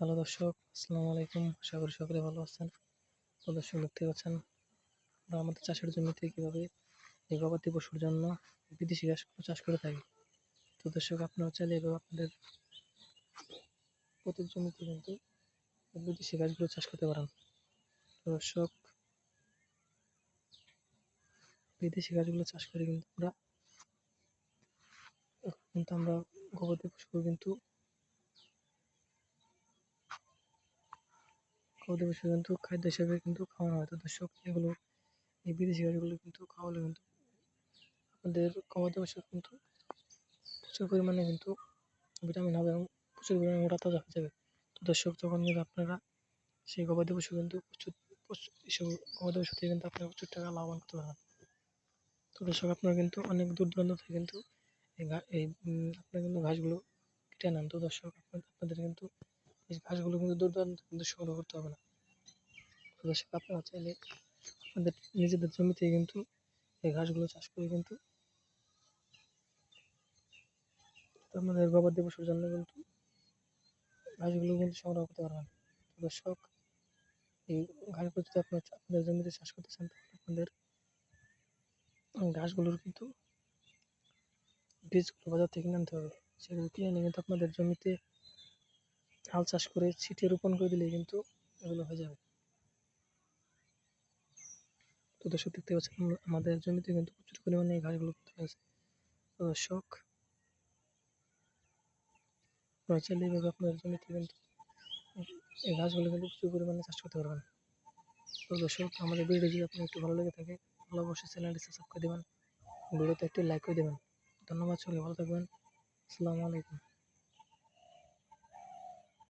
Hello দর্শক, আসসালামু আলাইকুম। আশা করি সকলে ভালো আছেন। তো দর্শক, দেখতে পাচ্ছেন আমরা আমাদের চাষের জমিতে কীভাবে এই গবাদি পশুর জন্য বিদেশি ঘাসগুলো চাষ করে থাকি। তো দর্শক, আপনারা চাইলে এভাবে আপনাদের প্রতি জমিতে কিন্তু বিদেশি ঘাসগুলো চাষ করতে পারেন। তো দর্শক, বিদেশি ঘাসগুলো চাষ করে আমরা গবাদি পশুগুলো কিন্তু খাদ্য হিসেবে কিন্তু খাওয়ানো হয়। তো দর্শক, এই বিদেশি ঘাসগুলো কিন্তু খাওয়ালে কিন্তু আমাদের গবাদি পশুর কিন্তু প্রচুর পরিমাণে কিন্তু ভিটামিন হবে এবং প্রচুর পরিমাণে মোটা তাজা হয়ে যাবে। তো দর্শক, তখন কিন্তু আপনারা সেই গবাদি পশু কিন্তু এসব গবাদি পশু থেকে কিন্তু আপনারা প্রচুর টাকা লাভবান করতে পারবেন। তো দর্শক, আপনারা কিন্তু অনেক দূর দূরান্ত থেকে কিন্তু আপনারা কিন্তু ঘাসগুলো কেটে নেন। তো দর্শক, আপনাদের কিন্তু এই ঘাসগুলো কিন্তু দূর দূরান্ত কিন্তু সংগ্রহ করতে হবে না। তো দর্শক, আপনারা চাইলে আপনাদের নিজেদের জমিতে কিন্তু এই ঘাসগুলো চাষ করে কিন্তু আপনাদের গবাদি পশুর জন্য কিন্তু ঘাসগুলো কিন্তু সংগ্রহ করতে পারবেন। তো দর্শক, এই ঘাসগুলো যদি আপনাদের জমিতে চাষ করতে চান, তাহলে আপনাদের ঘাসগুলোর কিন্তু বীজগুলো বাজার থেকে কিনে আনতে হবে। সেগুলো কিনে এনে কিন্তু আপনাদের জমিতে হাল চাষ করে ছিটিয়ে রোপণ করে দিলে কিন্তু এগুলো হয়ে যাবে। তো দর্শক, দেখতে পাচ্ছেন আমাদের জমিতে কিন্তু প্রচুর পরিমাণে এই ঘাসগুলো কিন্তু হয়েছে। তো দর্শক, আপনারা চাইলে এইভাবে আপনাদের জমিতে কিন্তু এই ঘাসগুলো কিন্তু প্রচুর পরিমাণে চাষ করতে পারবেন। তো দর্শক, আমাদের ভিডিও যদি আপনার একটু ভালো লেগে থাকে তাহলে অবশ্যই চ্যানেলটি সাবস্ক্রাইব করে দেবেন, ভিডিওতে একটি লাইক করে দেবেন। ধন্যবাদ, সবাই ভালো থাকবেন। আসসালামু আলাইকুম।